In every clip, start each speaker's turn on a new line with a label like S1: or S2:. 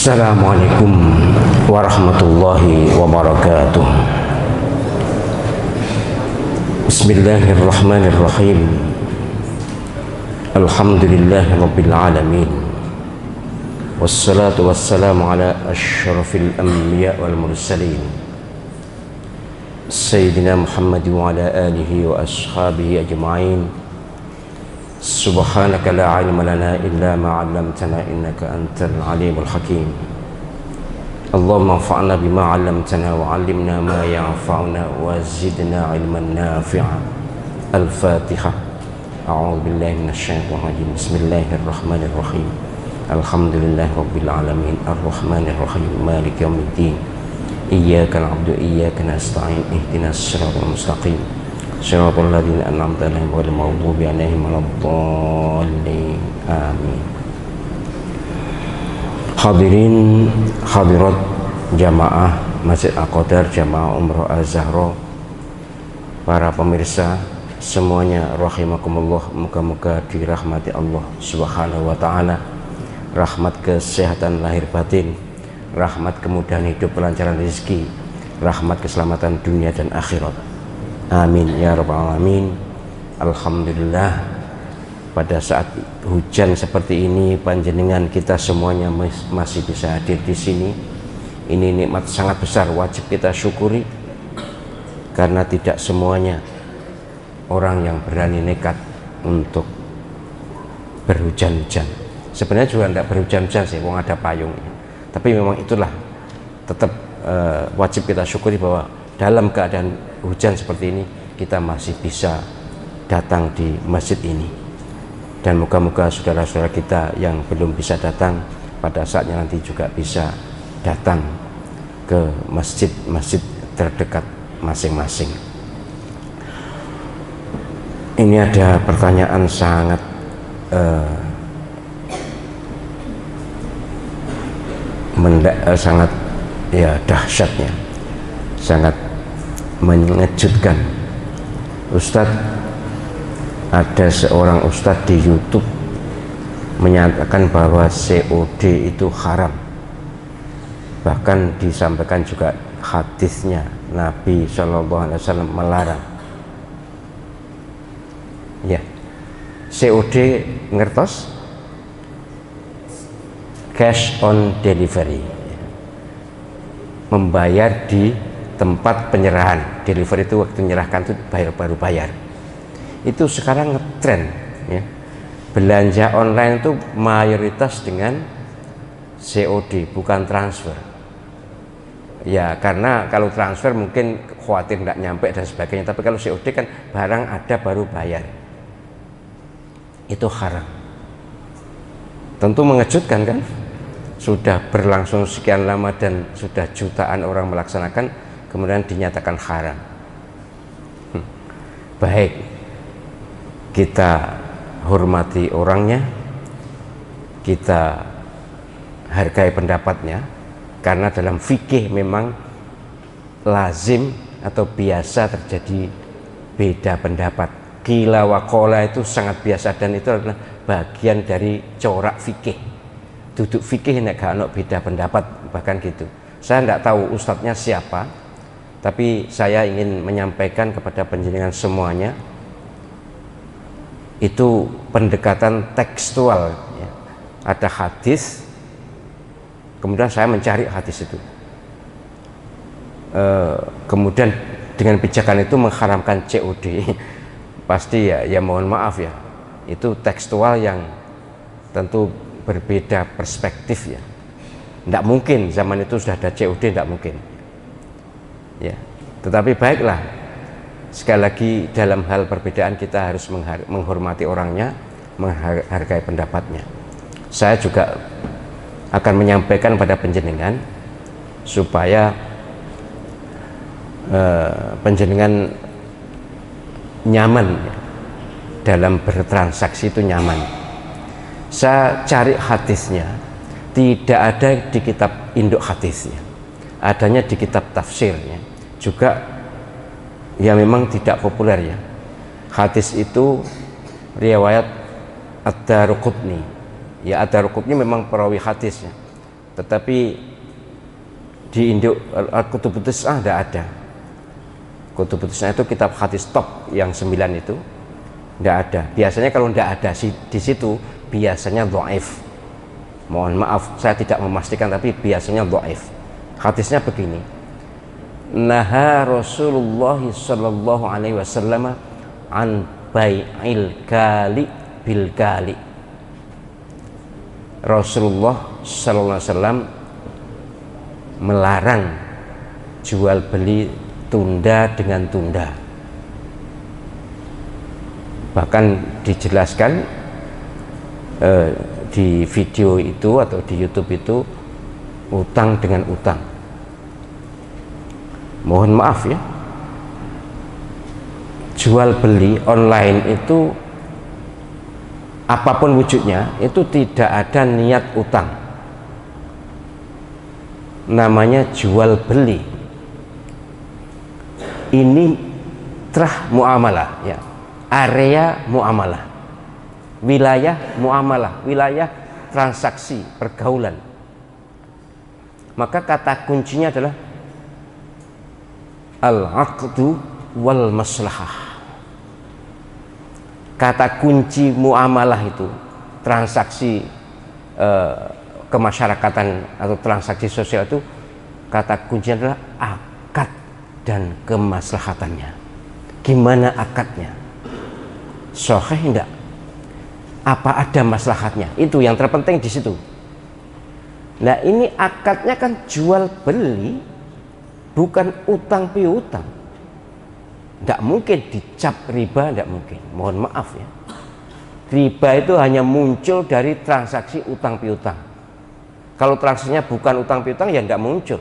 S1: Assalamualaikum warahmatullahi wabarakatuh. Bismillahirrahmanirrahim. Alhamdulillahi rabbil alamin. Wassalatu wassalamu ala asyrafil anbiya wal mursalin Sayyidina Muhammad wa ala alihi wa ashabihi ajma'in. Subhanaka la ilma lana illa ma 'allamtana innaka antal alimul hakim. Allahumma anfa'na bima 'allamtana wa 'allimna ma yanfa'una wa zidna 'ilman nafi'a. Al-Fatihah. A'udzu billahi minasyaitonir rajim. Bismillahirrahmanirrahim. Alhamdulillahi rabbil alamin. Arrahmanir rahim. Maliki yaumiddin. Iyyaka na'budu wa iyyaka nasta'in. Ihdinas siratal mustaqim. Shiratal ladzina an'amta 'alaihim ghairil maghdubi 'alaihim waladdallin. Amin. Hadirin hadirat jamaah Masjid Al-Qadar, jamaah Umroh Az-Zahra, para pemirsa semuanya rahimakumullah, moga-moga dirahmati Allah Subhanahu wa taala. Rahmat kesehatan lahir batin, rahmat kemudahan hidup, kelancaran rezeki, rahmat keselamatan dunia dan akhirat. Amin ya rabbal alamin. Alhamdulillah, pada saat hujan seperti ini panjenengan kita semuanya masih bisa hadir di sini. Ini nikmat sangat besar, wajib kita syukuri, karena tidak semuanya orang yang berani nekat untuk berhujan-hujan. Sebenarnya juga tidak berhujan-hujan sih, wong ada payung. Tapi memang itulah tetap wajib kita syukuri bahwa dalam keadaan hujan seperti ini kita masih bisa datang di masjid ini. Dan moga-moga saudara-saudara kita yang belum bisa datang pada saatnya nanti juga bisa datang ke masjid-masjid terdekat masing-masing. Ini ada pertanyaan sangat sangat ya dahsyatnya, sangat mengejutkan. Ustadz, ada seorang ustadz di YouTube menyatakan bahwa COD itu haram. Bahkan disampaikan juga hadisnya Nabi SAW melarang. Ya, COD ngertos? Cash on delivery, membayar di tempat penyerahan. Delivery itu waktu menyerahkan itu baru bayar. Itu sekarang ngetren ya. Belanja online itu mayoritas dengan COD, bukan transfer. Ya, karena kalau transfer mungkin khawatir tidak nyampe dan sebagainya. Tapi kalau COD kan barang ada baru bayar. Itu haram. Tentu mengejutkan kan? Sudah berlangsung sekian lama dan sudah jutaan orang melaksanakan, kemudian dinyatakan haram. Baik, kita hormati orangnya, kita hargai pendapatnya, karena dalam fikih memang lazim atau biasa terjadi beda pendapat. Qila wa qala itu sangat biasa, dan itu adalah bagian dari corak fikih. Duduk fikih nek gak ono beda pendapat, bahkan gitu. Saya tidak tahu ustadznya siapa, tapi saya ingin menyampaikan kepada panjenengan semuanya, itu pendekatan tekstual ya. Ada hadis, kemudian saya mencari hadis itu, kemudian dengan pijakan itu mengharamkan COD. Pasti ya mohon maaf ya, itu tekstual yang tentu berbeda perspektif ya. Tidak mungkin zaman itu sudah ada COD, tidak mungkin ya. Tetapi baiklah, sekali lagi dalam hal perbedaan kita harus menghormati orangnya, menghargai pendapatnya. Saya juga akan menyampaikan pada panjenengan supaya panjenengan nyaman ya, dalam bertransaksi itu nyaman. Saya cari hadisnya, tidak ada di kitab induk hadisnya, adanya di kitab tafsirnya. Juga ya memang tidak populer ya. Hadis itu riwayat Ad-Daruqutni. Ya, Ad-Daruqutni memang perawi hadisnya, Tetapi di induk Kutubut Tis'ah tidak ada. Kutubut Tis'ah itu kitab hadis top yang 9 itu tidak ada. Biasanya kalau tidak ada di situ biasanya dhaif. Mohon maaf saya tidak memastikan, tapi biasanya dhaif. Hadisnya begini, naha Rasulullah sallallahu alaihi wasallam an bai'il kali bil kali. Rasulullah sallallahu alaihi wasallam melarang jual beli tunda dengan tunda. Bahkan dijelaskan di video itu atau di YouTube itu utang dengan utang. Mohon maaf ya, jual beli online itu apapun wujudnya itu tidak ada niat utang. Namanya jual beli. Ini trah muamalah ya. Area muamalah. Wilayah muamalah, wilayah transaksi, pergaulan. Maka kata kuncinya adalah al-aqdu wal maslahah. Kata kunci muamalah itu, transaksi kemasyarakatan atau transaksi sosial itu, kata kuncinya adalah akad dan kemaslahatannya. Gimana akadnya? Sahih enggak? Apa ada maslahatnya? Itu yang terpenting di situ. Nah, ini akadnya kan jual beli, bukan utang piutang. Tidak mungkin dicap riba, tidak mungkin. Mohon maaf ya. Riba itu hanya muncul dari transaksi utang piutang. Kalau transaksinya bukan utang piutang ya tidak muncul.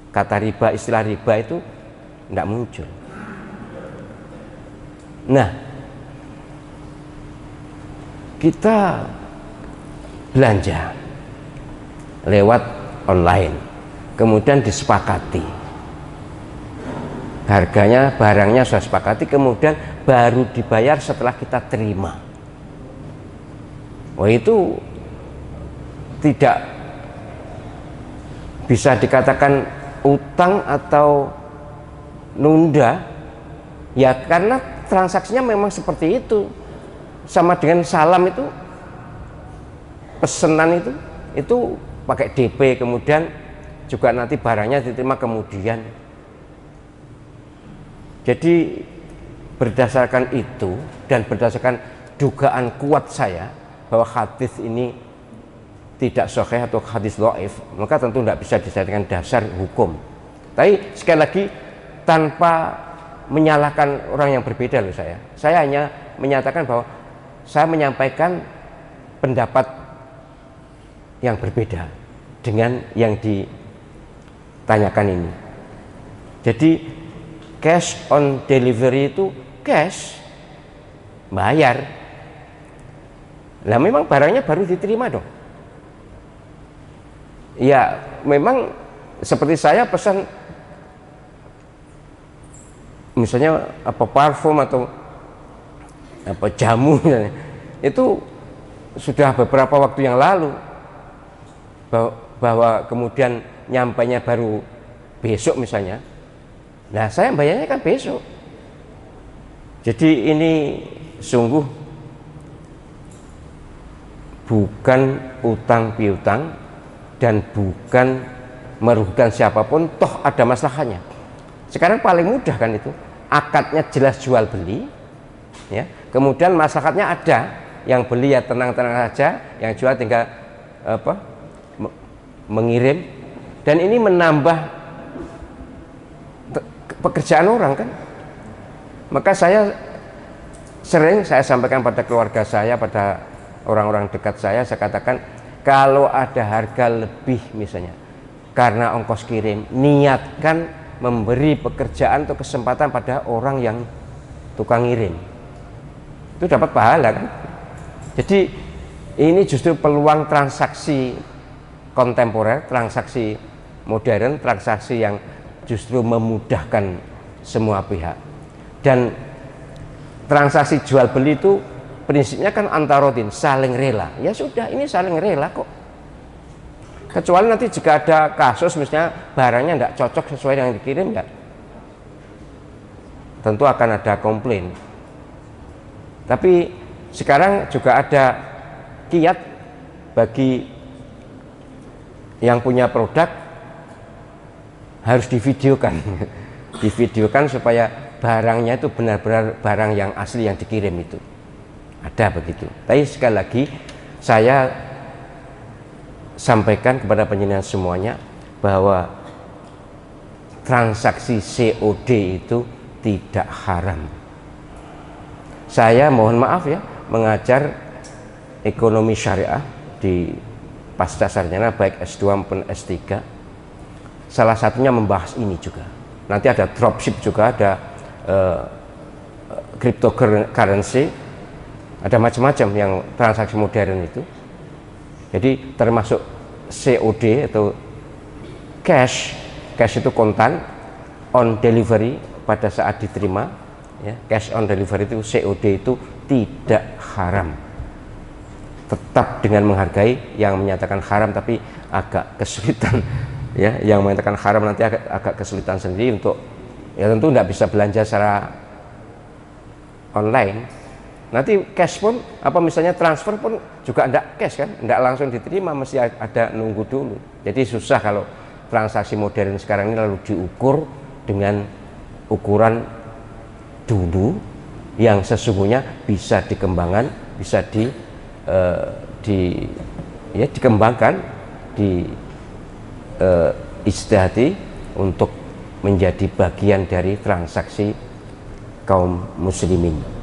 S1: Kata riba, istilah riba itu tidak muncul. Nah, kita belanja lewat online, kemudian disepakati harganya, barangnya sudah sepakati, kemudian baru dibayar setelah kita terima. Wah, itu tidak bisa dikatakan utang atau nunda ya, karena transaksinya memang seperti itu. Sama dengan salam itu, pesanan itu pakai DP, kemudian juga nanti barangnya diterima kemudian. Jadi berdasarkan itu dan berdasarkan dugaan kuat saya bahwa hadis ini tidak sahih atau hadis dhaif, maka tentu tidak bisa dijadikan dasar hukum. Tapi sekali lagi tanpa menyalahkan orang yang berbeda loh saya. Saya hanya menyatakan bahwa saya menyampaikan pendapat yang berbeda dengan yang ditanyakan ini. Jadi cash on delivery itu cash, bayar. Lah memang barangnya baru diterima dong. Ya memang seperti saya pesan misalnya apa parfum atau apa jamu misalnya, itu sudah beberapa waktu yang lalu, bahwa kemudian nyampainya baru besok misalnya. Nah saya bayarnya kan besok. Jadi ini sungguh bukan utang piutang dan bukan merugikan siapapun, toh ada masalahnya. Sekarang paling mudah kan itu, akadnya jelas jual beli ya. Kemudian masyarakat ada, yang beli ya tenang-tenang saja, yang jual tinggal mengirim, dan ini menambah pekerjaan orang kan. Maka saya sampaikan pada keluarga saya, pada orang-orang dekat saya katakan kalau ada harga lebih misalnya karena ongkos kirim, niatkan memberi pekerjaan atau kesempatan pada orang yang tukang ngirim. Itu dapat pahala kan. Jadi ini justru peluang transaksi kontemporer, transaksi modern, transaksi yang justru memudahkan semua pihak. Dan transaksi jual beli itu prinsipnya kan antarodin, saling rela. Ya sudah, ini saling rela kok. Kecuali nanti jika ada kasus misalnya barangnya tidak cocok sesuai yang dikirim, ya tentu akan ada komplain. Tapi sekarang juga ada kiat bagi yang punya produk, harus divideokan divideokan supaya barangnya itu benar-benar barang yang asli yang dikirim itu. Ada begitu. Tapi sekali lagi saya sampaikan kepada penjenengan semuanya bahwa transaksi COD itu tidak haram. Saya mohon maaf ya, mengajar ekonomi syariah di pasca sarjana baik S2 maupun S3. Salah satunya membahas ini juga. Nanti ada dropship juga, ada cryptocurrency, ada macam-macam yang transaksi modern itu. Jadi termasuk COD atau cash itu kontan on delivery pada saat diterima, ya, cash on delivery itu COD itu tidak haram. Tetap dengan menghargai yang menyatakan haram, tapi agak kesulitan ya, yang menyatakan haram nanti agak kesulitan sendiri untuk, ya tentu tidak bisa belanja secara online. Nanti cash pun apa misalnya transfer pun juga tidak cash kan, tidak langsung diterima, mesti ada nunggu dulu. Jadi susah kalau transaksi modern sekarang ini lalu diukur dengan ukuran dulu yang sesungguhnya bisa dikembangkan, bisa dikembangkan, ijtihadi untuk menjadi bagian dari transaksi kaum muslimin.